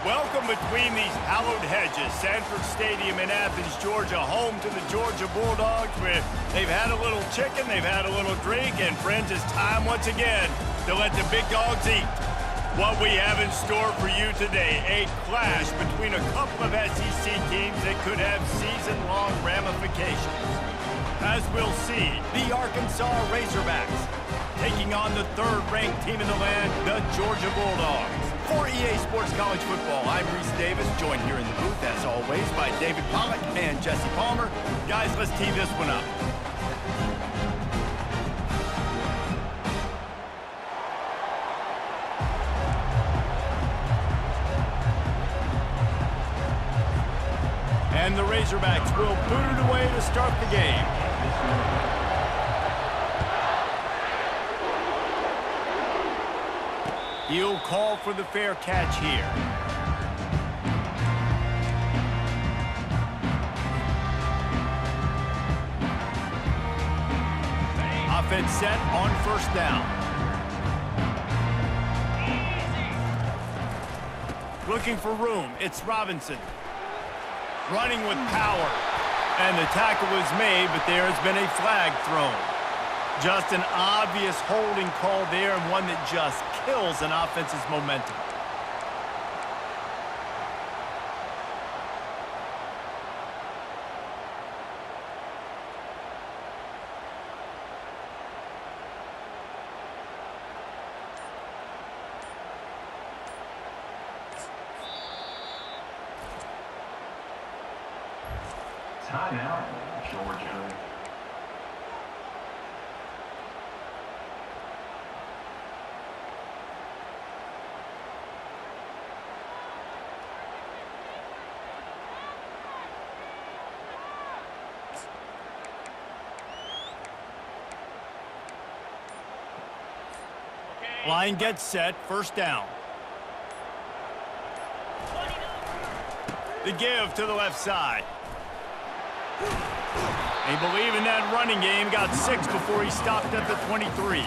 Welcome between these hallowed hedges. Sanford Stadium in Athens, Georgia, home to the Georgia Bulldogs, where they've had a little chicken, they've had a little drink, and friends, it's time once again to let the big dogs eat. What we have in store for you today, a clash between a couple of SEC teams that could have season-long ramifications. As we'll see, the Arkansas Razorbacks taking on the third-ranked team in the land, the Georgia Bulldogs. For EA Sports College Football, I'm Reese Davis, joined here in the booth, as always, by David Pollack and Jesse Palmer. Guys, let's tee this one up. And the Razorbacks will boot it away to start the game. He'll call for the fair catch here. Offense set on first down. Looking for room. It's Robinson. Running with power. And the tackle was made, but there has been a flag thrown. Just an obvious holding call there, and one that just kills an offense's momentum. Timeout, Georgia. Line gets set, first down. The give to the left side. They believe in that running game, got 6 before he stopped at the 23.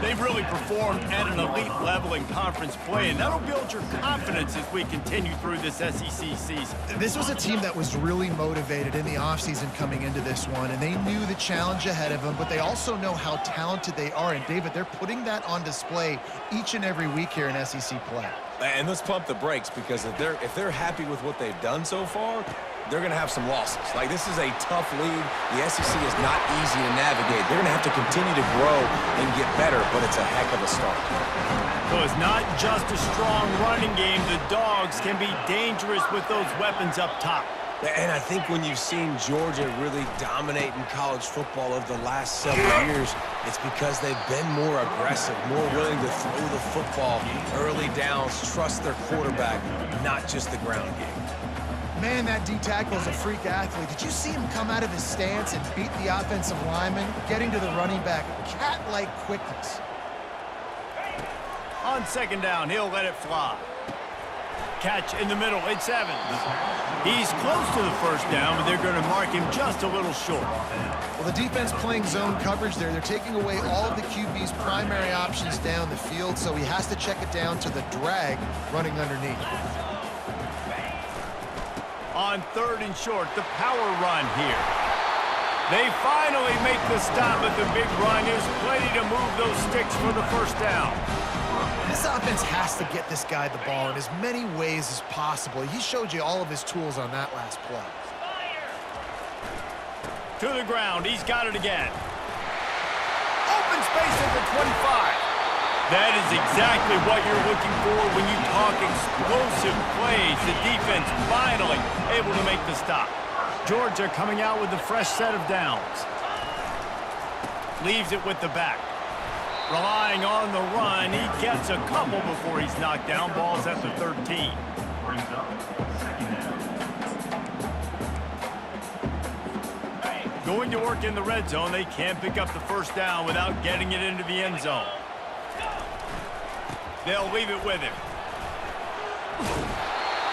They've really performed at an elite level in conference play, and that'll build your confidence as we continue through this SEC season. This was a team that was really motivated in the offseason coming into this one, and they knew the challenge ahead of them, but they also know how talented they are. And, David, they're putting that on display each and every week here in SEC play. And let's pump the brakes, because if they're happy with what they've done so far, they're going to have some losses. Like, this is a tough league. The SEC is not easy to navigate. They're going to have to continue to grow and get better, but it's a heck of a start. So it's not just a strong running game. The Dogs can be dangerous with those weapons up top. And I think when you've seen Georgia really dominate in college football over the last several years, it's because they've been more aggressive, more willing to throw the football, early downs, trust their quarterback, not just the ground game. Man, that D-tackle is a freak athlete. Did you see him come out of his stance and beat the offensive lineman, getting to the running back? Cat-like quickness. On second down, he'll let it fly. Catch in the middle, it's Evans. He's close to the first down, but they're going to mark him just a little short. Well, the defense playing zone coverage there. They're taking away all of the QB's primary options down the field, so he has to check it down to the drag running underneath. On third and short, the power run here. They finally make the stop, but the big run is plenty to move those sticks for the first down. This offense has to get this guy the ball in as many ways as possible. He showed you all of his tools on that last play. To the ground, he's got it again. Open space at the 25. That is exactly what you're looking for when you talk explosive plays. The defense finally able to make the stop. Georgia coming out with a fresh set of downs. Leaves it with the back. Relying on the run, he gets a couple before he's knocked down. Ball's at the 13. Going to work in the red zone, they can't pick up the first down without getting it into the end zone. They'll leave it with him.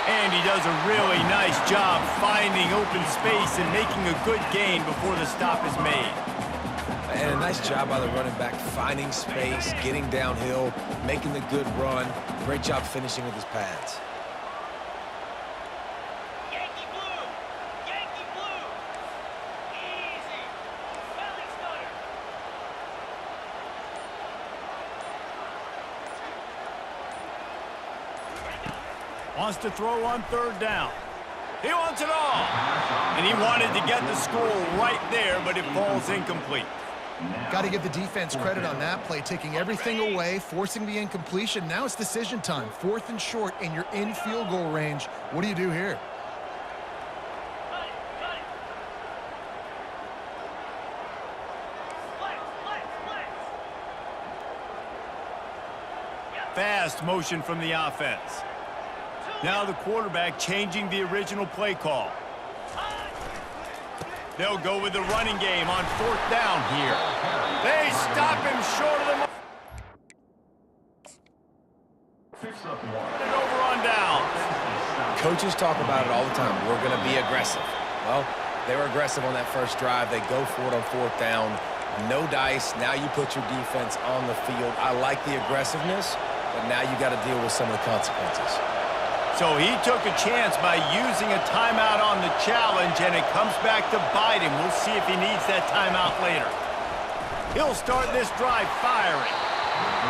And he does a really nice job finding open space and making a good gain before the stop is made. And a nice job by the running back, finding space, getting downhill, making the good run. Great job finishing with his pads. Wants to throw on third down. He wants it all. And he wanted to get the score right there, but it falls incomplete. Got to give the defense credit on that play, taking everything away, forcing the incompletion. Now it's decision time. 4th and short, and you're in field goal range. What do you do here? Fast motion from the offense. Now the quarterback changing the original play call. They'll go with the running game on 4th down here. They stop him short of the mark. And over on down. Coaches talk about it all the time. We're going to be aggressive. Well, they were aggressive on that first drive. They go for it on 4th down. No dice. Now you put your defense on the field. I like the aggressiveness, but now you got to deal with some of the consequences. So he took a chance by using a timeout on the challenge, and it comes back to bite him. We'll see if he needs that timeout later. He'll start this drive firing.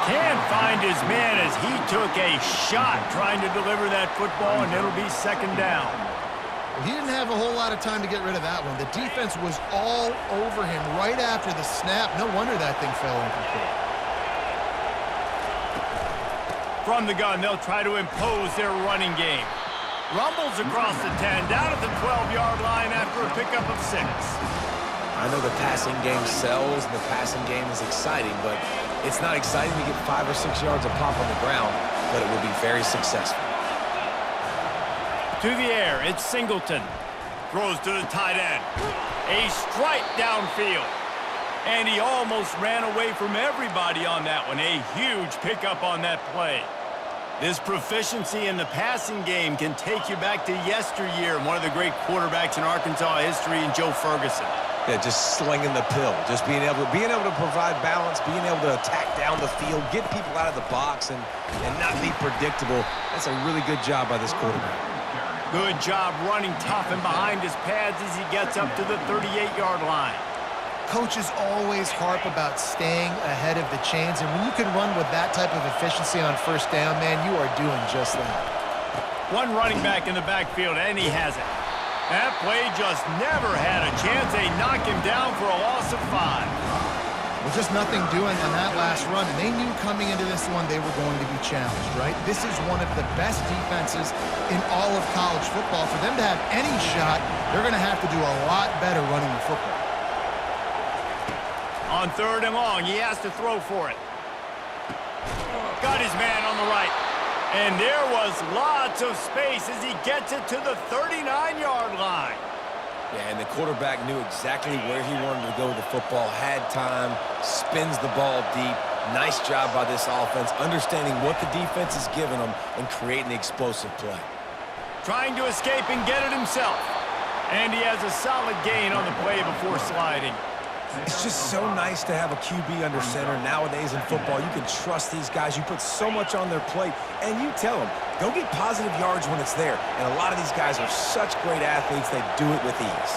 Can't find his man as he took a shot trying to deliver that football, and it'll be 2nd down. Well, he didn't have a whole lot of time to get rid of that one. The defense was all over him right after the snap. No wonder that thing fell incomplete. From the gun, they'll try to impose their running game. Rumbles across the 10, down at the 12-yard line after a pickup of 6. I know the passing game sells and the passing game is exciting, but it's not exciting to get 5 or 6 yards of pop on the ground, but it will be very successful. To the air, it's Singleton. Throws to the tight end. A strike downfield. And he almost ran away from everybody on that one. A huge pickup on that play. This proficiency in the passing game can take you back to yesteryear and one of the great quarterbacks in Arkansas history, in Joe Ferguson. Yeah, just slinging the pill, just being able to provide balance, being able to attack down the field, get people out of the box, and not be predictable. That's a really good job by this quarterback. Good job running tough and behind his pads as he gets up to the 38-yard line. Coaches always harp about staying ahead of the chains, and when you can run with that type of efficiency on 1st down, man, you are doing just that. One running back in the backfield, and he has it. That play just never had a chance. They knock him down for a loss of 5. Well, just nothing doing on that last run, and they knew coming into this one they were going to be challenged, right? This is one of the best defenses in all of college football. For them to have any shot, they're going to have to do a lot better running the football. On 3rd and long, he has to throw for it. Got his man on the right. And there was lots of space as he gets it to the 39-yard line. Yeah, and the quarterback knew exactly where he wanted to go with the football, had time, spins the ball deep. Nice job by this offense, understanding what the defense is giving them and creating the explosive play. Trying to escape and get it himself. And he has a solid gain on the play before sliding. It's just so nice to have a QB under center. Nowadays in football, you can trust these guys. You put so much on their plate, and you tell them, go get positive yards when it's there. And a lot of these guys are such great athletes, they do it with ease.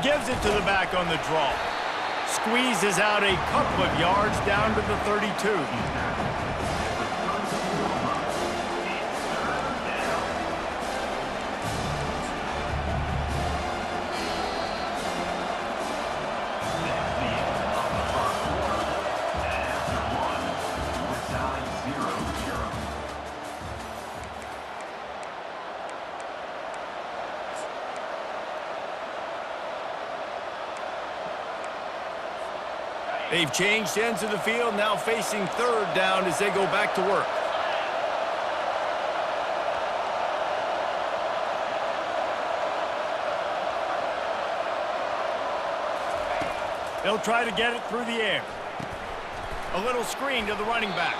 Gives it to the back on the draw. Squeezes out a couple of yards down to the 32. They've changed ends of the field, now facing 3rd down as they go back to work. They'll try to get it through the air. A little screen to the running back.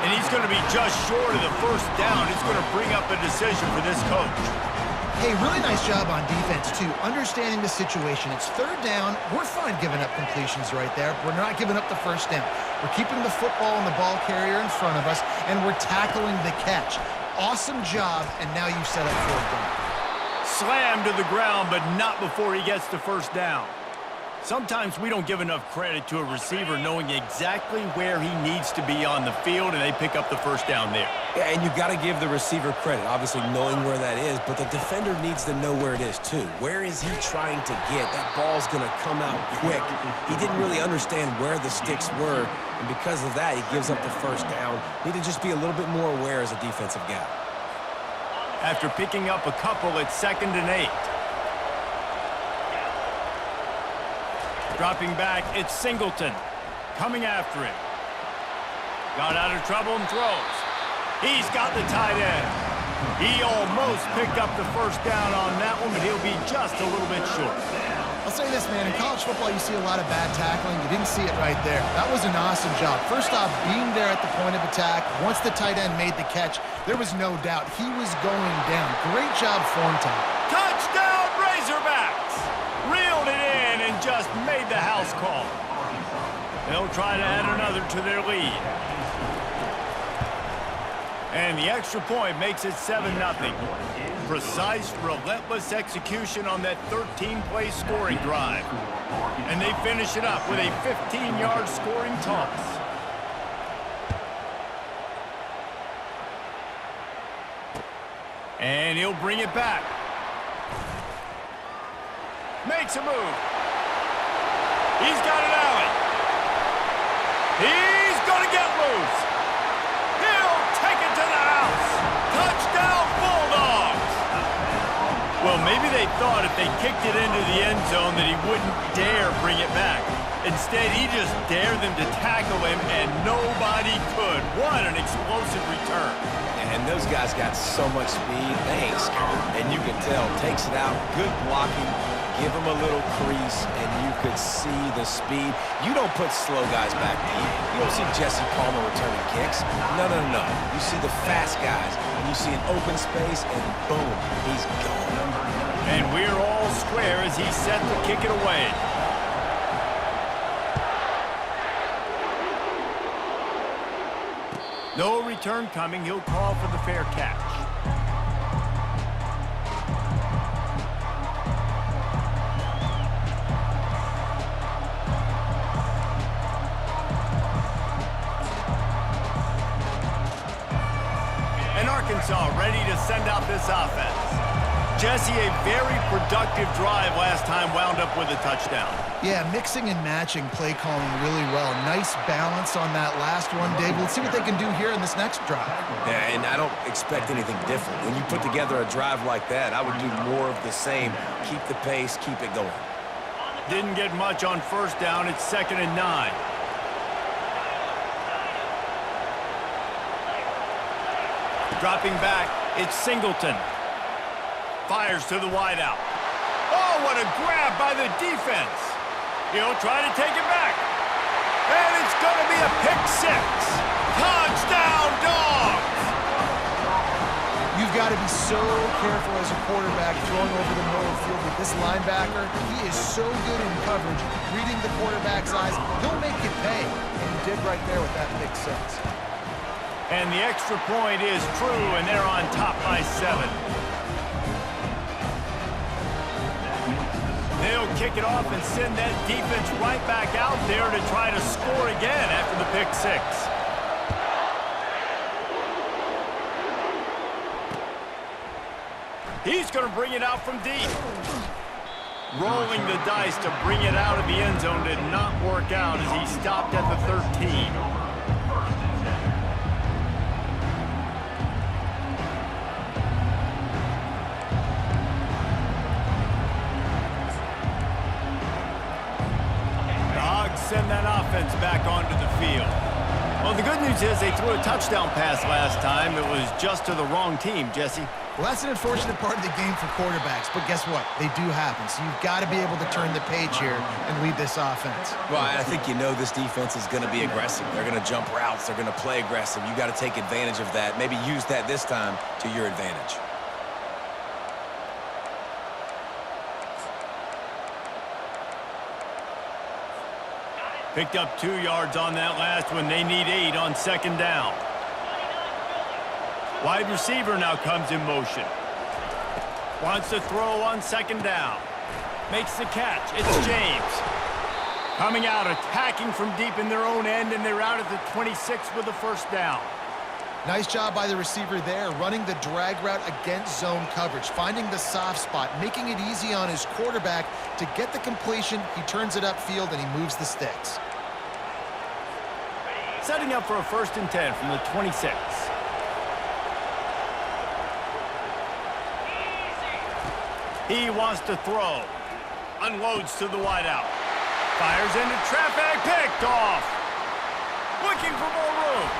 And he's going to be just short of the 1st down. It's going to bring up a decision for this coach. Hey, really nice job on defense, too, understanding the situation. It's 3rd down. We're fine giving up completions right there. We're not giving up the 1st down. We're keeping the football and the ball carrier in front of us, and we're tackling the catch. Awesome job, and now you set up 4th down. Slammed to the ground, but not before he gets to 1st down. Sometimes we don't give enough credit to a receiver knowing exactly where he needs to be on the field, and they pick up the first down there. Yeah, and you got to give the receiver credit, obviously knowing where that is, but the defender needs to know where it is too. Where is he trying to get? That ball's going to come out quick. He didn't really understand where the sticks were, and because of that, he gives up the first down. Need to just be a little bit more aware as a defensive guy. After picking up a couple, it's 2nd and 8. Dropping back, it's Singleton. Coming after him. Got out of trouble and throws. He's got the tight end. He almost picked up the first down on that one, but he'll be just a little bit short. I'll say this, man. In college football, you see a lot of bad tackling. You didn't see it right there. That was an awesome job. First off, being there at the point of attack. Once the tight end made the catch, there was no doubt he was going down. Great job form time. Touchdown, Razorbacks! Reeled it in and just made the house call. They'll try to add another to their lead. And the extra point makes it 7-0. Precise, relentless execution on that 13-play scoring drive. And they finish it up with a 15-yard scoring toss. And he'll bring it back. Makes a move. He's got an alley. He's going to get loose. He'll take it to the house. Touchdown, Bulldogs. Well, maybe they thought if they kicked it into the end zone that he wouldn't dare bring it back. Instead, he just dared them to tackle him, and nobody could. What an explosive return. And those guys got so much speed, they ain't scared. And you can tell, takes it out, good blocking, give him a little crease, and you could see the speed. You don't put slow guys back deep. You don't see Jesse Palmer returning kicks. No. You see the fast guys, and you see an open space, and boom, he's gone. And we're all square as he's set to kick it away. No return coming. He'll call for the fair catch. And Arkansas ready to send out this offense. Jesse, a very productive drive last time, wound up with a touchdown. Yeah, mixing and matching play calling really well. Nice balance on that last one, Dave. Let's see what they can do here in this next drive. Yeah, and I don't expect anything different. When you put together a drive like that, I would do more of the same. Keep the pace, keep it going. Didn't get much on first down. It's 2nd and 9. Dropping back, it's Singleton. Fires to the wideout. Oh, what a grab by the defense. He'll try to take it back. And it's going to be a pick 6. Touchdown, Dogs! You've got to be so careful as a quarterback throwing over the middle of the field with this linebacker. He is so good in coverage, reading the quarterback's eyes. He'll make you pay, and he did right there with that pick 6. And the extra point is true, and they're on top by 7. They'll kick it off and send that defense right back out there to try to score again after the pick 6. He's going to bring it out from deep. Rolling the dice to bring it out of the end zone did not work out as he stopped at the 13. Send that offense back onto the field. Well, the good news is they threw a touchdown pass last time. It was just to the wrong team, Jesse. Well, that's an unfortunate part of the game for quarterbacks, but guess what? They do happen, so you've got to be able to turn the page here and lead this offense. Well, I think you know this defense is going to be aggressive. They're going to jump routes. They're going to play aggressive. You got to take advantage of that. Maybe use that this time to your advantage. Picked up 2 yards on that last one. They need 8 on 2nd down. Wide receiver now comes in motion. Wants to throw on 2nd down. Makes the catch. It's James. Coming out, attacking from deep in their own end, and they're out at the 26 with a first down. Nice job by the receiver there, running the drag route against zone coverage, finding the soft spot, making it easy on his quarterback to get the completion. He turns it upfield, and he moves the sticks. Setting up for a 1st and 10 from the 26. He wants to throw. Unloads to the wideout. Fires into traffic, picked off. Looking for more room.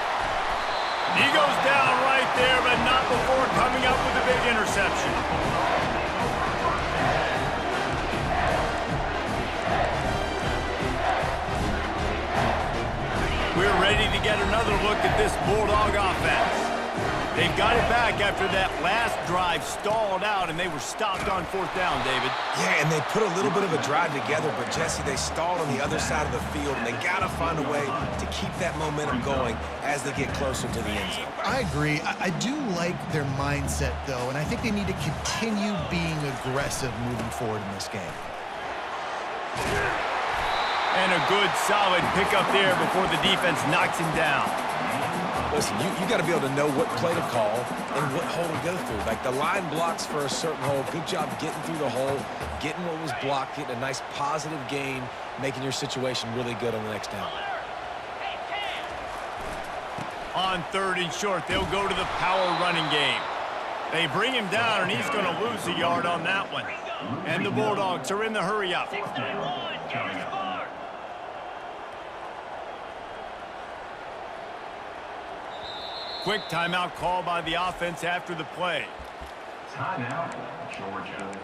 He goes down right there, but not before coming up with a big interception. We're ready to get another look at this Bulldog offense. They've got it back after that last drive stalled out, and they were stopped on 4th down, David. Yeah, and they put a little bit of a drive together, but, Jesse, they stalled on the other side of the field, and they got to find a way to keep that momentum going as they get closer to the end zone. I agree. I do like their mindset, though, and I think they need to continue being aggressive moving forward in this game. And a good, solid pickup there before the defense knocks him down. Listen, you got to be able to know what play to call and what hole to go through. Like, the line blocks for a certain hole. Good job getting through the hole, getting what was blocked, getting a nice positive gain, making your situation really good on the next down. On 3rd and short, they'll go to the power running game. They bring him down, and he's going to lose a yard on that one. And the Bulldogs are in the hurry up. Quick timeout call by the offense after the play. Timeout, Georgia.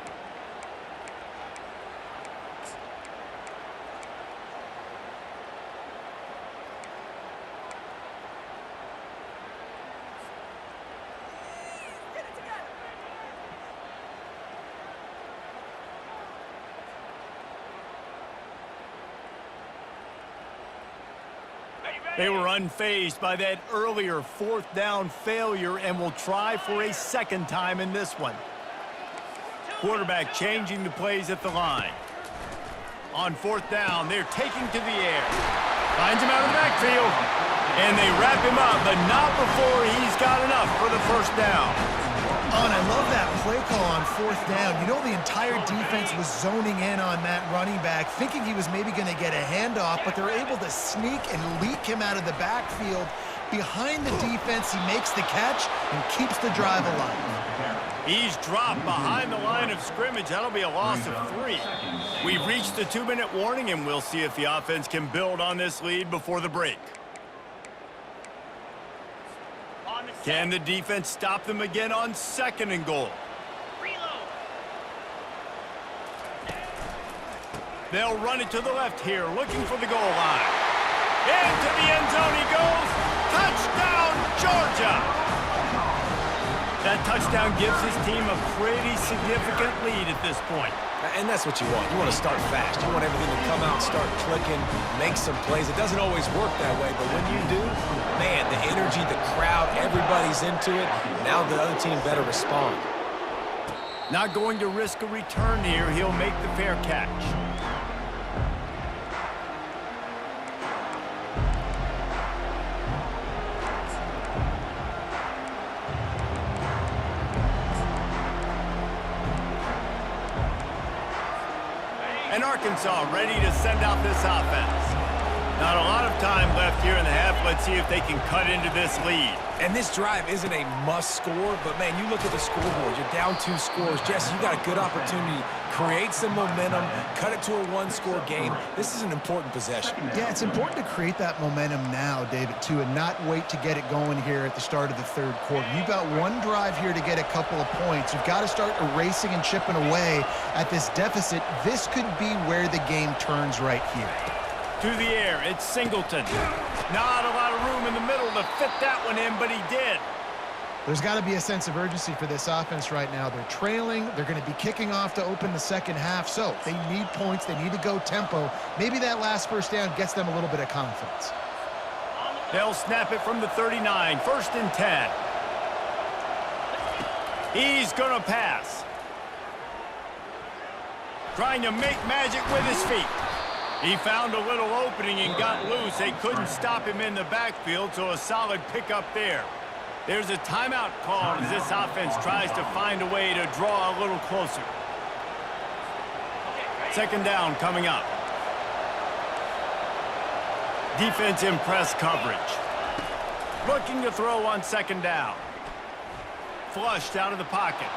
They were unfazed by that earlier 4th down failure and will try for a 2nd time in this one. Quarterback changing the plays at the line. On 4th down, they're taking to the air. Finds him out of the backfield. And they wrap him up, but not before he's got enough for the 1st down. Oh, and I love that play call on 4th down. You know, the entire defense was zoning in on that running back, thinking he was maybe going to get a handoff, but they're able to sneak and leak him out of the backfield. Behind the defense, he makes the catch and keeps the drive alive. He's dropped behind the line of scrimmage. That'll be a loss of 3. We've reached the 2-minute warning, and we'll see if the offense can build on this lead before the break. Can the defense stop them again on 2nd and goal? They'll run it to the left here, looking for the goal line. Into the end zone he goes. Touchdown, Georgia! That touchdown gives his team a pretty significant lead at this point. And that's what you want. You want to start fast. You want everything to come out, start clicking, make some plays. It doesn't always work that way, but when you do, man, the energy, the crowd, everybody's into it. Now the other team better respond. Not going to risk a return here. He'll make the fair catch. And Arkansas ready to send out this offense. Not a lot of time left here in the half. Let's see if they can cut into this lead. And this drive isn't a must score, but, man, you look at the scoreboard. You're down 2 scores. Jesse, you got a good opportunity. Create some momentum. Cut it to a 1-score game. This is an important possession. Yeah, it's important to create that momentum now, David, too, and not wait to get it going here at the start of the 3rd quarter. You've got one drive here to get a couple of points. You've got to start erasing and chipping away at this deficit. This could be where the game turns right here. To the air, it's Singleton. Not a lot of room in the middle to fit that one in, but he did. There's got to be a sense of urgency for this offense right now. They're trailing. They're going to be kicking off to open the 2nd half, so they need points. They need to go tempo. Maybe that last 1st down gets them a little bit of confidence. They'll snap it from the 39, 1st and 10. He's going to pass. Trying to make magic with his feet. He found a little opening and got loose. They couldn't stop him in the backfield, so a solid pickup there. There's a timeout called as this offense tries to find a way to draw a little closer. Second down coming up. Defense in press coverage. Looking to throw on second down. Flushed out of the pocket.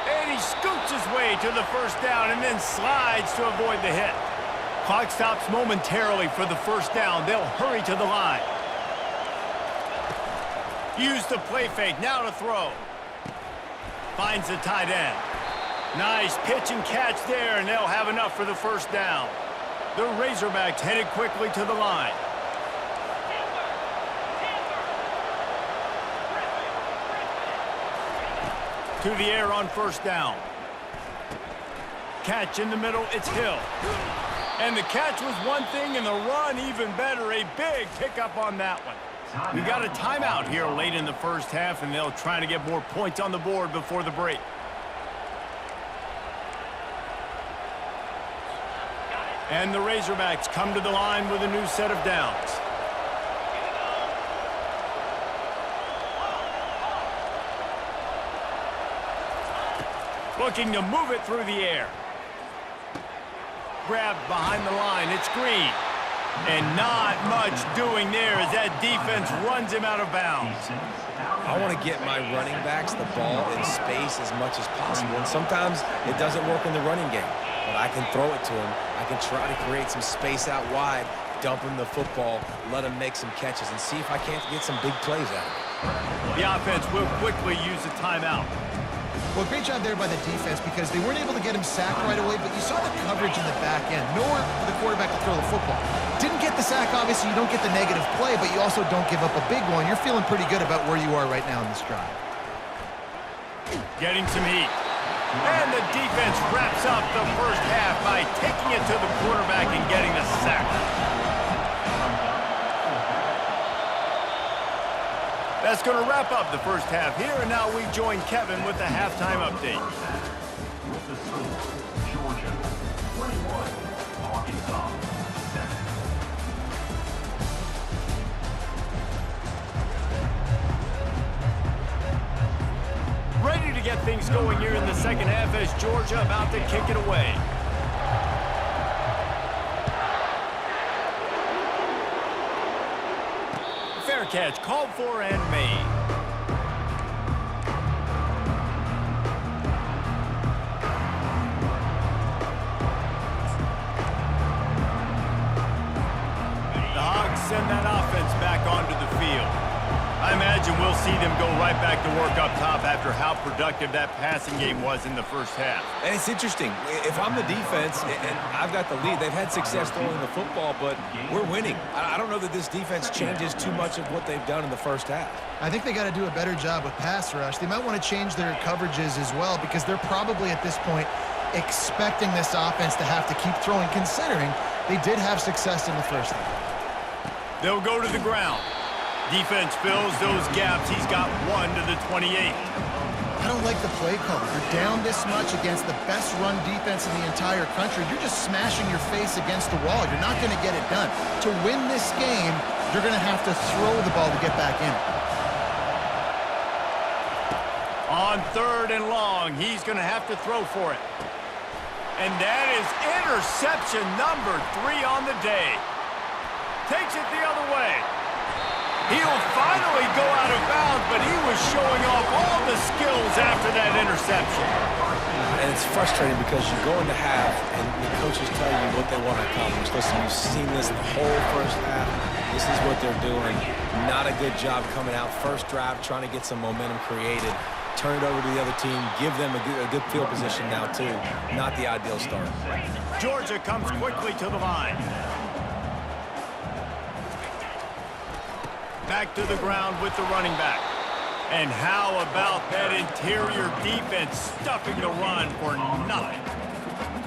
And he scoots his way to the first down and then slides to avoid the hit. Clock stops momentarily for the first down. They'll hurry to the line. Use the play fake, now to throw. Finds the tight end. Nice pitch and catch there, and they'll have enough for the first down. The Razorbacks headed quickly to the line. To the air on first down. Catch in the middle, it's Hill. And the catch was one thing, and the run even better. A big pickup on that one. We got a timeout here late in the first half, and they'll try to get more points on the board before the break. And the Razorbacks come to the line with a new set of downs. Looking to move it through the air. Grabbed behind the line, it's Green. And not much doing there as that defense runs him out of bounds. I want to get my running backs the ball in space as much as possible, and sometimes it doesn't work in the running game. But I can throw it to him. I can try to create some space out wide, dump him the football, let him make some catches, and see if I can't get some big plays out of it. The offense will quickly use a timeout. Well, great job there by the defense because they weren't able to get him sacked right away, but you saw the coverage in the back end. Nowhere for the quarterback to throw the football. Didn't get the sack, obviously. You don't get the negative play, but you also don't give up a big one. You're feeling pretty good about where you are right now in this drive. Getting some heat. And the defense wraps up the first half by taking it to the quarterback and getting the sack. That's going to wrap up the first half here, and now we join Kevin with the halftime update. With the score, Georgia 21, Arkansas 7. Ready to get things going here in the second half as Georgia about to kick it away. Fair catch called for and made. The Hogs send that offense back onto the field. I imagine we'll see them go right back to work up top after how productive that passing game was in the first half. And it's interesting. If I'm the defense and I've got the lead, they've had success throwing the football, but we're winning. I don't know that this defense changes too much of what they've done in the first half. I think they got to do a better job with pass rush. They might want to change their coverages as well because they're probably at this point expecting this offense to have to keep throwing, considering they did have success in the first half. They'll go to the ground. Defense fills those gaps. He's got 1 to the 28. I don't like the play call. You're down this much against the best run defense in the entire country. You're just smashing your face against the wall. You're not going to get it done. To win this game, you're going to have to throw the ball to get back in. On 3rd and long, he's going to have to throw for it. And that is interception number 3 on the day. Takes it the other way. He'll finally go out of bounds, but he was showing off all the skills after that interception. And it's frustrating because you go into half and the coaches tell you what they want to accomplish. Listen, you've seen this the whole first half. This is what they're doing. Not a good job coming out. First drive, trying to get some momentum created. Turn it over to the other team. Give them a good field position now, too. Not the ideal start. Georgia comes quickly to the line. Back to the ground with the running back. And how about that interior defense stuffing the run for nothing?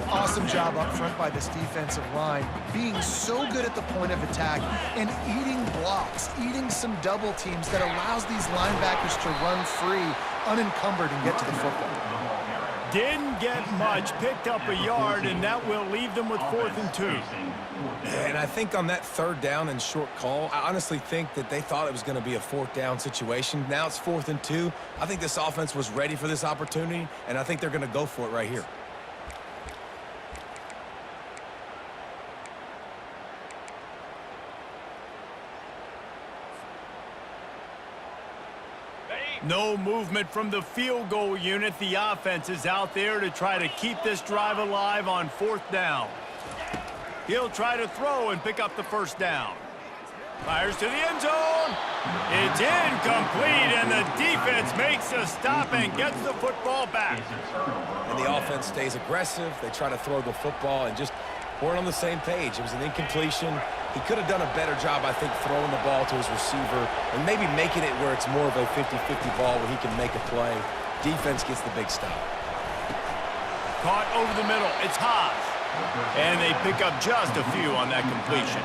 Awesome job up front by this defensive line, being so good at the point of attack and eating blocks, eating some double teams that allows these linebackers to run free, unencumbered, and get to the football. Didn't get much, picked up a yard, and that will leave them with 4th and 2. And I think on that 3rd down and short call, I honestly think that they thought it was going to be a 4th down situation. Now it's 4th and 2. I think this offense was ready for this opportunity, and I think they're going to go for it right here. No movement from the field goal unit. The offense is out there to try to keep this drive alive on 4th down. He'll try to throw and pick up the 1st down. Fires to the end zone. It's incomplete, and the defense makes a stop and gets the football back. And the offense stays aggressive. They try to throw the football and just weren't on the same page. It was an incompletion. He could have done a better job, I think, throwing the ball to his receiver and maybe making it where it's more of a 50-50 ball where he can make a play. Defense gets the big stop. Caught over the middle. It's Haas. And they pick up just a few on that completion.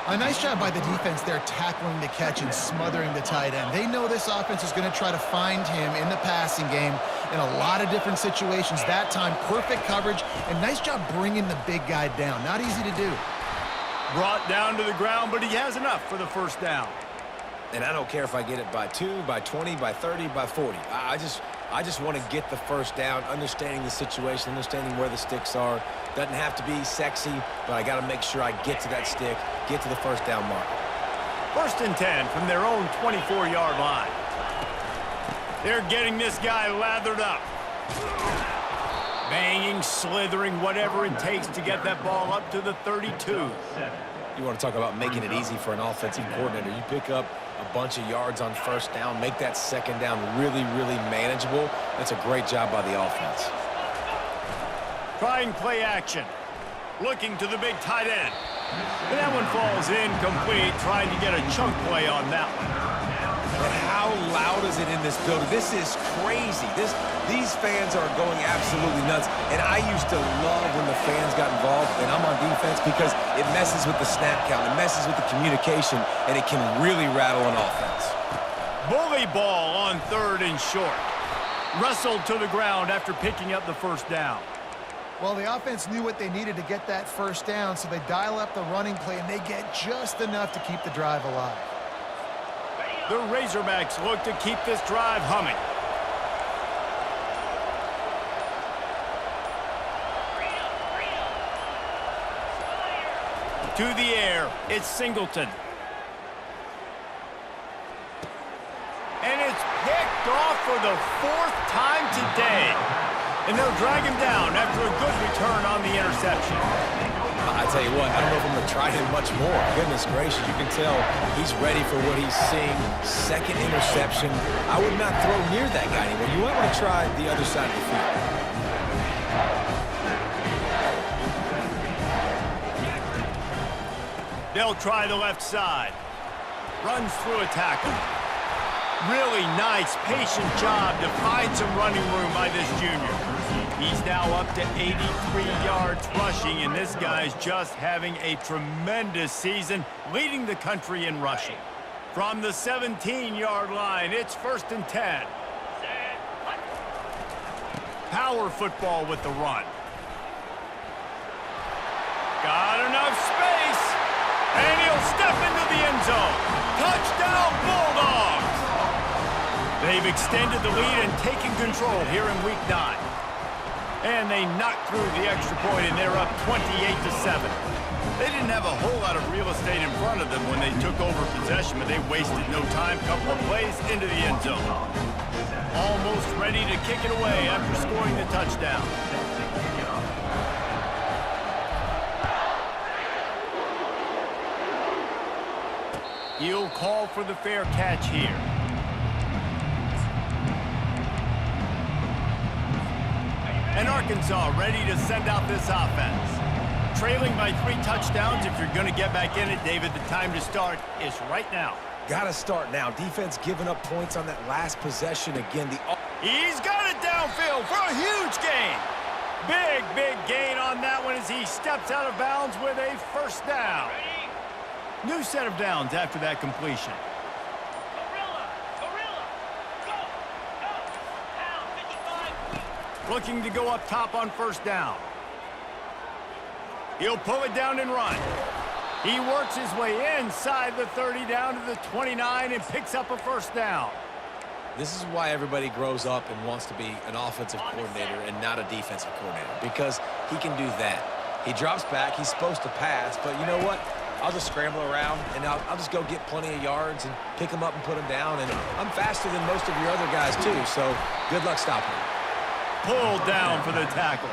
A nice job by the defense there tackling the catch and smothering the tight end. They know this offense is going to try to find him in the passing game in a lot of different situations. That time, perfect coverage, and nice job bringing the big guy down. Not easy to do. Brought down to the ground, but he has enough for the 1st down. And I don't care if I get it by 2, by 20, by 30, by 40. I just want to get the 1st down, understanding the situation, understanding where the sticks are. Doesn't have to be sexy, but I got to make sure I get to that stick, get to the 1st down mark. 1st and 10 from their own 24-yard line. They're getting this guy lathered up. Banging, slithering, whatever it takes to get that ball up to the 32. You want to talk about making it easy for an offensive coordinator. You pick up a bunch of yards on 1st down, make that 2nd down really, really manageable. That's a great job by the offense. Trying play action. Looking to the big tight end. And that one falls incomplete, trying to get a chunk play on that one. But how loud is it in this building? This is crazy. These fans are going absolutely nuts. And I used to love when the fans got involved, and I'm on defense, because it messes with the snap count, it messes with the communication, and it can really rattle an offense. Bully ball on 3rd and short. Wrestled to the ground after picking up the 1st down. Well, the offense knew what they needed to get that 1st down, so they dial up the running play, and they get just enough to keep the drive alive. The Razorbacks look to keep this drive humming. To the air, it's Singleton. And it's picked off for the 4th time today. And they'll drag him down after a good return on the interception. I tell you what, I don't know if I'm going to try him much more. Goodness gracious, you can tell he's ready for what he's seeing. 2nd interception. I would not throw near that guy anymore. You might want to try the other side of the field. They'll try the left side. Runs through a tackle. Really nice, patient job to find some running room by this junior. He's now up to 83 yards rushing, and this guy's just having a tremendous season, leading the country in rushing. From the 17-yard line, it's 1st and 10. Power football with the run. Got enough space, and he'll step into the end zone. Touchdown, Bulldogs! They've extended the lead and taken control here in Week 9. And they knocked through the extra point, and they're up 28-7. They didn't have a whole lot of real estate in front of them when they took over possession, but they wasted no time. Couple of plays into the end zone. Almost ready to kick it away after scoring the touchdown. He'll call for the fair catch here. And Arkansas ready to send out this offense. Trailing by 3 touchdowns. If you're going to get back in it, David, the time to start is right now. Got to start now. Defense giving up points on that last possession again. He's got it downfield for a huge gain. Big gain on that one as he steps out of bounds with a 1st down. New set of downs after that completion. Looking to go up top on first down. He'll pull it down and run. He works his way inside the 30 down to the 29 and picks up a first down. This is why everybody grows up and wants to be an offensive coordinator and not a defensive coordinator, because he can do that. He drops back. He's supposed to pass, but you know what? I'll just scramble around, and I'll just go get plenty of yards and pick them up and put them down, and I'm faster than most of your other guys, too, so good luck stopping him. Pulled down for the tackle.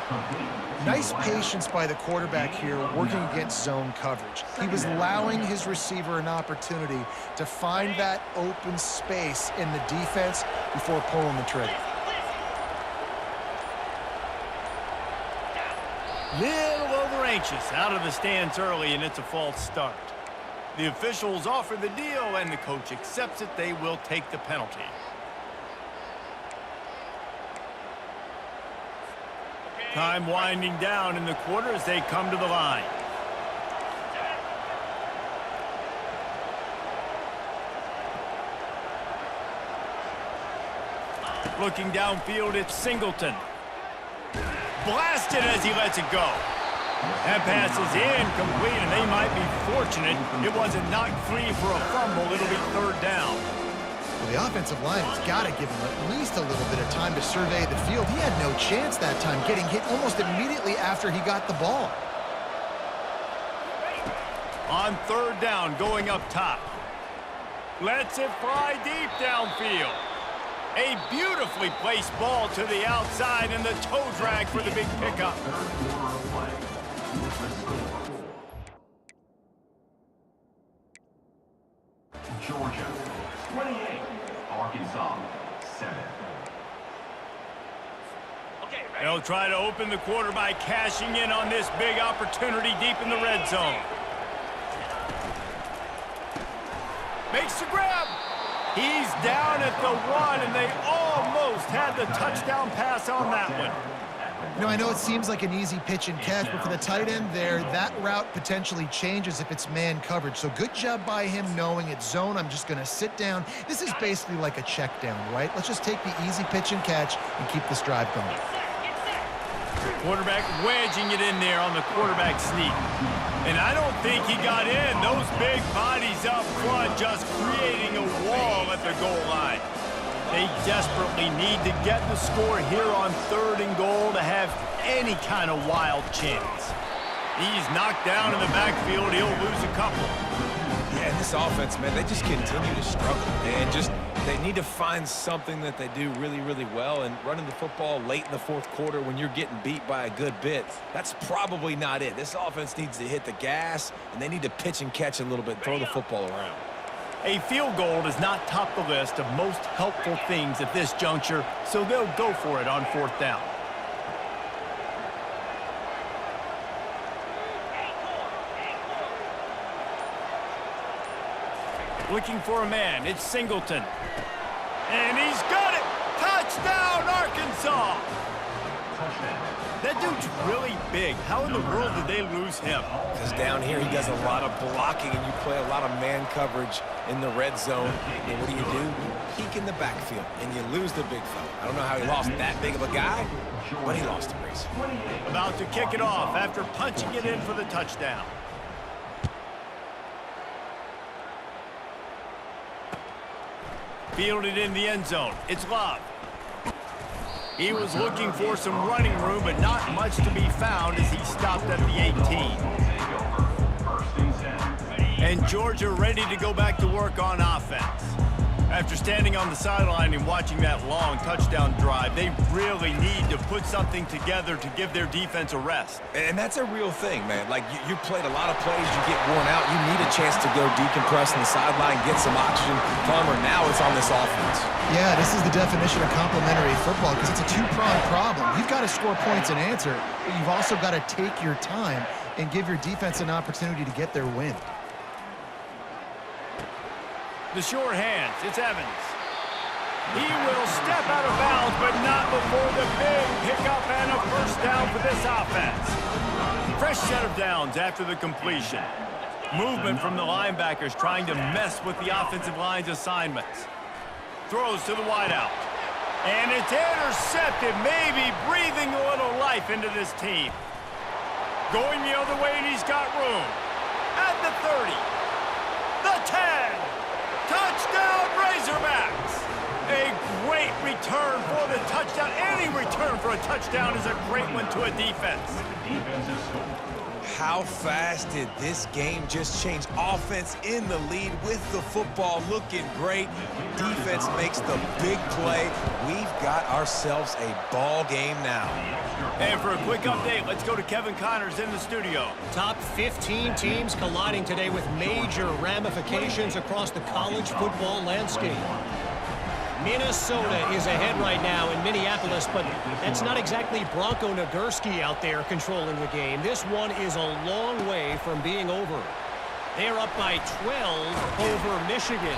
Nice patience by the quarterback here working against zone coverage. He was allowing his receiver an opportunity to find that open space in the defense before pulling the trigger. Little over anxious out of the stance early, and it's a false start. The officials offer the deal, and the coach accepts it. They will take the penalty. Time winding down in the quarter as they come to the line. Looking downfield, it's Singleton. Blasted as he lets it go. That pass is incomplete, and they might be fortunate it wasn't knocked free for a fumble. It'll be third down. Well, the offensive line has got to give him at least a little bit of time to survey the field. He had no chance that time, getting hit almost immediately after he got the ball. On third down, going up top. Lets it fly deep downfield. A beautifully placed ball to the outside, and the toe drag for the big pickup. Georgia, 28. Arkansas, 7. They'll try to open the quarter by cashing in on this big opportunity deep in the red zone. Makes the grab. He's down at the 1, and they almost had the touchdown pass on that one. You know, I know it seems like an easy pitch and catch, but for the tight end there, that route potentially changes if it's man coverage. So good job by him knowing it's zone. I'm just going to sit down. This is basically like a check down, right? Let's just take the easy pitch and catch and keep this drive going. Quarterback wedging it in there on the quarterback sneak. And I don't think he got in. Those big bodies up front just creating a wall at the goal line. They desperately need to get the score here on third and goal to have any kind of wild chance. He's knocked down in the backfield. He'll lose a couple. Yeah, this offense, man, they just continue to struggle. And they need to find something that they do really, really well. And running the football late in the fourth quarter when you're getting beat by a good bit, that's probably not it. This offense needs to hit the gas, and they need to pitch and catch a little bit, throw the football around. A field goal does not top the list of most helpful things at this juncture, so they'll go for it on fourth down. Looking for a man, it's Singleton. And he's got it! Touchdown, Arkansas! That dude's really big. How in the world did they lose him? Because down here he does a lot of blocking, and you play a lot of man coverage in the red zone. And what do? You peek in the backfield, and you lose the big fella. I don't know how he lost that big of a guy, but he lost the race. About to kick it off after punching it in for the touchdown. Fielded in the end zone. It's Love. He was looking for some running room, but not much to be found as he stopped at the 18. And Georgia ready to go back to work on offense. After standing on the sideline and watching that long touchdown drive, they really need to put something together to give their defense a rest. And that's a real thing, man. Like, you played a lot of plays, you get worn out, you need a chance to go decompress on the sideline, get some oxygen. Plummer, now it's on this offense. Yeah, this is the definition of complementary football because it's a two-pronged problem. You've got to score points and answer, but you've also got to take your time and give your defense an opportunity to get their wind. The sure hands, it's Evans. He will step out of bounds, but not before the big pickup and a first down for this offense. Fresh set of downs after the completion. Movement from the linebackers trying to mess with the offensive line's assignments. Throws to the wideout. And it's intercepted, maybe breathing a little life into this team. Going the other way, and he's got room. At the 30, the 10, touchdown Razorbacks. A great return for the touchdown. Any return for a touchdown is a great one to a defense. How fast did this game just change? Offense in the lead with the football, looking great. Defense makes the big play. We've got ourselves a ball game now. And for a quick update, let's go to Kevin Connors in the studio. Top 15 teams colliding today with major ramifications across the college football landscape. Minnesota is ahead right now in Minneapolis, but that's not exactly Bronco Nagurski out there controlling the game. This one is a long way from being over. They're up by 12 over Michigan.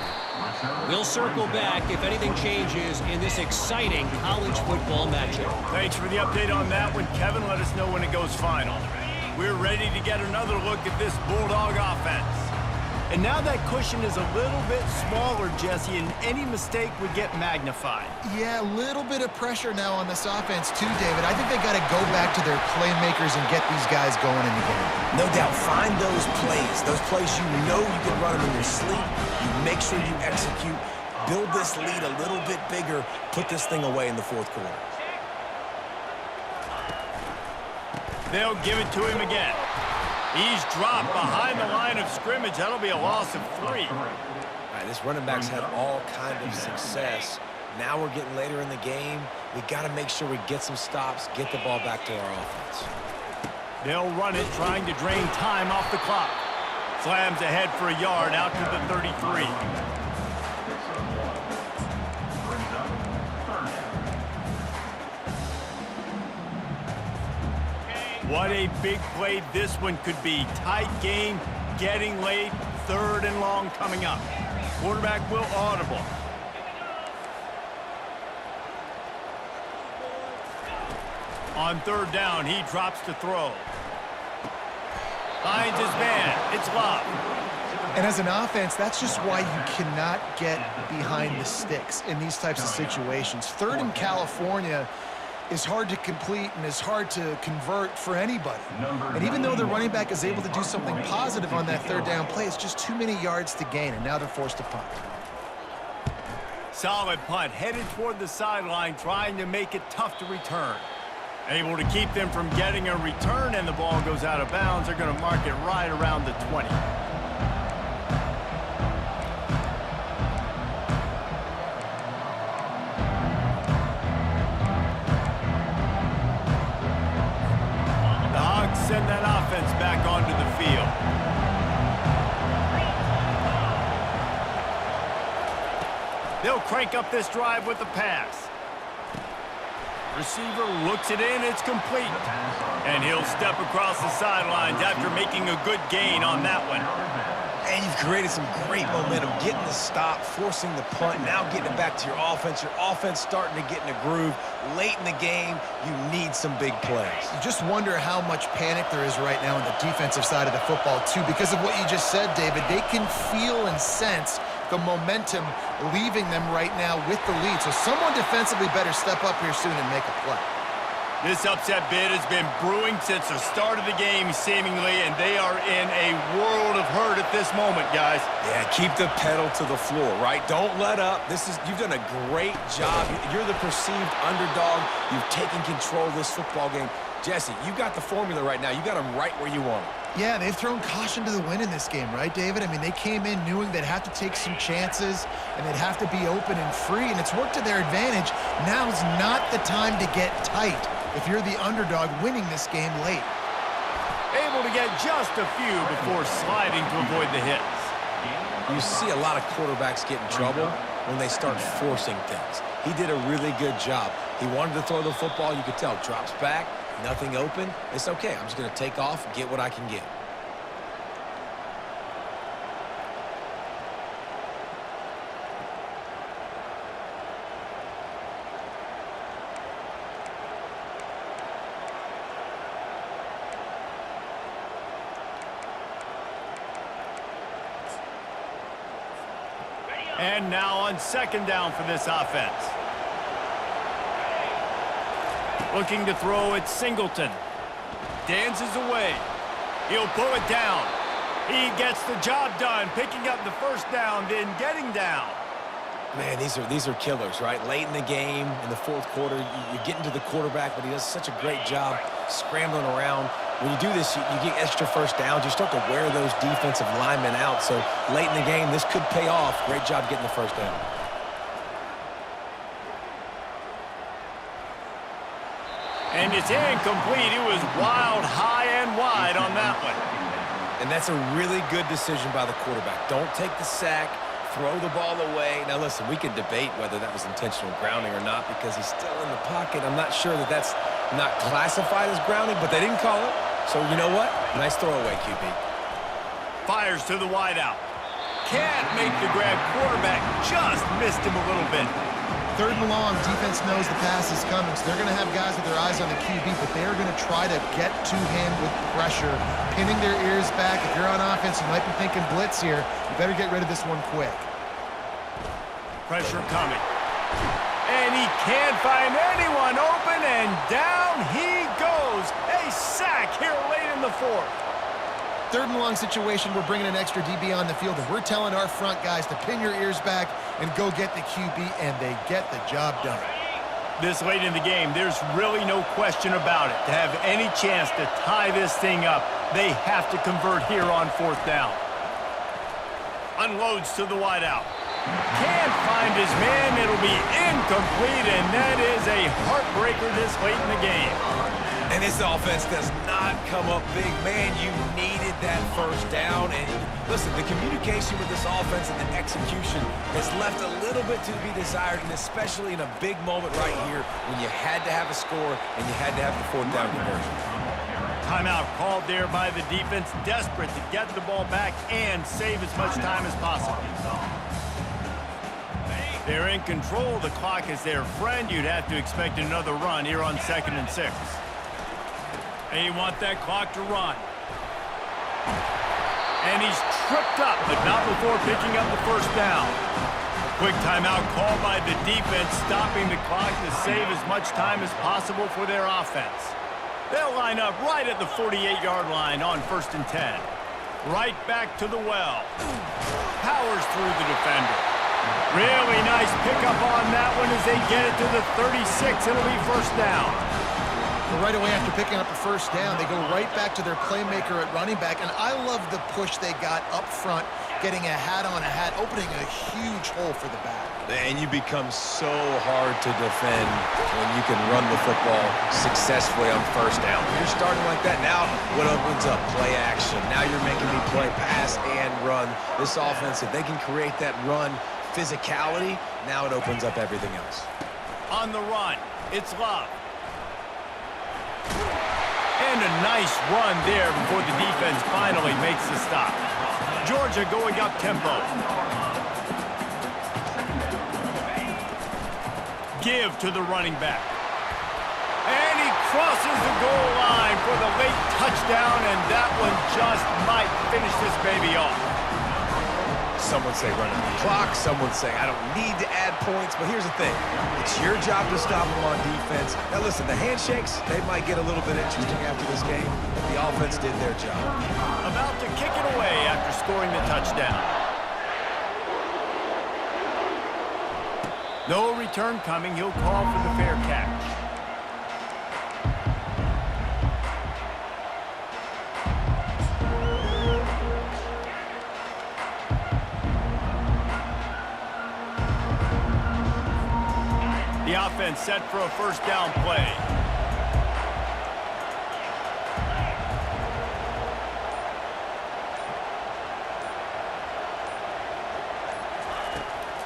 We'll circle back if anything changes in this exciting college football matchup. Thanks for the update on that one, Kevin. Let us know when it goes final. We're ready to get another look at this Bulldog offense. And now that cushion is a little bit smaller, Jesse, and any mistake would get magnified. Yeah, a little bit of pressure now on this offense too, David. I think they got to go back to their playmakers and get these guys going in the game. No doubt, find those plays you know you can run them in your sleep. You make sure you execute, build this lead a little bit bigger, put this thing away in the fourth quarter. They'll give it to him again. He's dropped behind the line of scrimmage. That'll be a loss of 3. All right, this running back's had all kind of success. Now we're getting later in the game. We got to make sure we get some stops, get the ball back to our offense. They'll run it, trying to drain time off the clock. Slams ahead for a yard out to the 33. What a big play this one could be. Tight game, getting late, 3rd and long coming up. Quarterback will audible. On 3rd down, he drops to throw. Finds his man. It's Love. And as an offense, that's just why you cannot get behind the sticks in these types of situations. 3rd in California is hard to complete and is hard to convert for anybody. And even though the running back is able to do something positive on that 3rd down play, it's just too many yards to gain, and now they're forced to punt. Solid punt, headed toward the sideline, trying to make it tough to return. Able to keep them from getting a return, and the ball goes out of bounds. They're going to mark it right around the 20. Send that offense back onto the field. They'll crank up this drive with the pass. Receiver looks it in, it's complete. And he'll step across the sidelines after making a good gain on that one. And you've created some great momentum, getting the stop, forcing the punt, now getting it back to your offense. Your offense starting to get in a groove. Late in the game, you need some big plays. You just wonder how much panic there is right now on the defensive side of the football, too. Because of what you just said, David, they can feel and sense the momentum leaving them right now with the lead. So someone defensively better step up here soon and make a play. This upset bid has been brewing since the start of the game, seemingly, and they are in a world of hurt at this moment, guys. Yeah, keep the pedal to the floor, right? Don't let up. You've done a great job. You're the perceived underdog. You've taken control of this football game. Jesse, you got the formula right now. You got them right where you want them. Yeah, they've thrown caution to the wind in this game, right, David? I mean, they came in knowing they'd have to take some chances, and they'd have to be open and free, and it's worked to their advantage. Now's not the time to get tight if you're the underdog winning this game late. Able to get just a few before sliding to avoid the hits. You see a lot of quarterbacks get in trouble when they start forcing things. He did a really good job. He wanted to throw the football. You could tell. Drops back, nothing open. It's okay. I'm just going to take off, get what I can get. And now on 2nd down for this offense. Looking to throw at Singleton. Dances away. He'll pull it down. He gets the job done, picking up the first down, then getting down. Man, these are killers, right? Late in the game, in the fourth quarter, you're getting to the quarterback, but he does such a great job scrambling around. When you do this, you get extra first downs. You start to wear those defensive linemen out. So late in the game, this could pay off. Great job getting the first down. And it's incomplete. It was wild, high and wide on that one. And that's a really good decision by the quarterback. Don't take the sack. Throw the ball away. Now, listen, we can debate whether that was intentional grounding or not because he's still in the pocket. I'm not sure that that's not classified as grounding, but they didn't call it. So, you know what? Nice throwaway, QB. Fires to the wideout. Can't make the grab. Quarterback just missed him a little bit. 3rd and long, defense knows the pass is coming, so they're going to have guys with their eyes on the QB, but they're going to try to get to him with pressure, pinning their ears back. If you're on offense, you might be thinking blitz here. You better get rid of this one quick. Pressure coming. And he can't find anyone open, and down he goes. A sack here late in the 4th. 3rd and long situation, we're bringing an extra DB on the field, and we're telling our front guys to pin your ears back and go get the QB, and they get the job done. This late in the game, there's really no question about it. To have any chance to tie this thing up, they have to convert here on 4th down. Unloads to the wideout. Can't find his man. It'll be incomplete, and that is a heartbreaker this late in the game. And this offense does not come up big. Man, you needed that first down. And listen, the communication with this offense and the execution has left a little bit to be desired, and especially in a big moment right here when you had to have a score and you had to have the 4th down conversion. Timeout called there by the defense, desperate to get the ball back and save as much time as possible. They're in control. The clock is their friend. You'd have to expect another run here on 2nd and 6. They want that clock to run. And he's tripped up, but not before picking up the first down. Quick timeout called by the defense, stopping the clock to save as much time as possible for their offense. They'll line up right at the 48-yard line on 1st and 10. Right back to the well. Powers through the defender. Really nice pickup on that one as they get it to the 36. It'll be first down. Right away after picking up the first down, they go right back to their playmaker at running back, and I love the push they got up front, getting a hat on a hat, opening a huge hole for the back. And you become so hard to defend when you can run the football successfully on first down. When you're starting like that, now what opens up? Play action. Now you're making me play pass and run. This offense, if they can create that run physicality, now it opens up everything else. On the run, it's Love. And a nice run there before the defense finally makes the stop. Georgia going up tempo. Give to the running back. And he crosses the goal line for the late touchdown, and that one just might finish this baby off. Some would say running the clock. Some would say I don't need to add points. But here's the thing. It's your job to stop them on defense. Now, listen, the handshakes, they might get a little bit interesting after this game. But the offense did their job. About to kick it away after scoring the touchdown. No return coming. He'll call for the fair catch. The offense set for a first down play.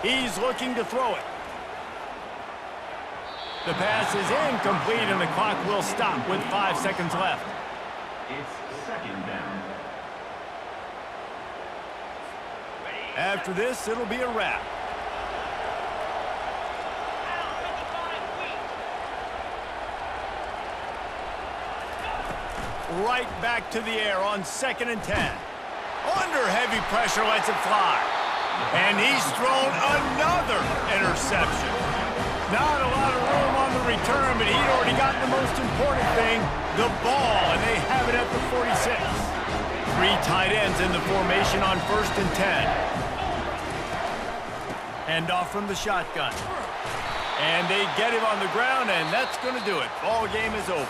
He's looking to throw it. The pass is incomplete, and the clock will stop with 5 seconds left. It's 2nd down. After this, it'll be a wrap. Right back to the air on 2nd and 10. Under heavy pressure, lets it fly. And he's thrown another interception. Not a lot of room on the return, but he'd already gotten the most important thing, the ball, and they have it at the 46. 3 tight ends in the formation on 1st and 10. Hand off from the shotgun. And they get him on the ground, and that's going to do it. Ball game is over.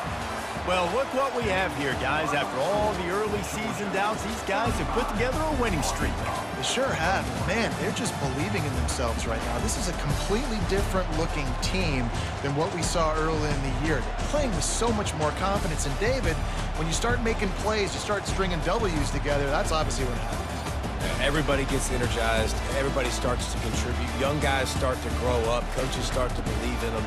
Well, look what we have here, guys. After all the early season doubts, these guys have put together a winning streak. They sure have. Man, they're just believing in themselves right now. This is a completely different looking team than what we saw early in the year. They're playing with so much more confidence. And David, when you start making plays, you start stringing W's together, that's obviously what happens. Everybody gets energized. Everybody starts to contribute. Young guys start to grow up. Coaches start to believe in them.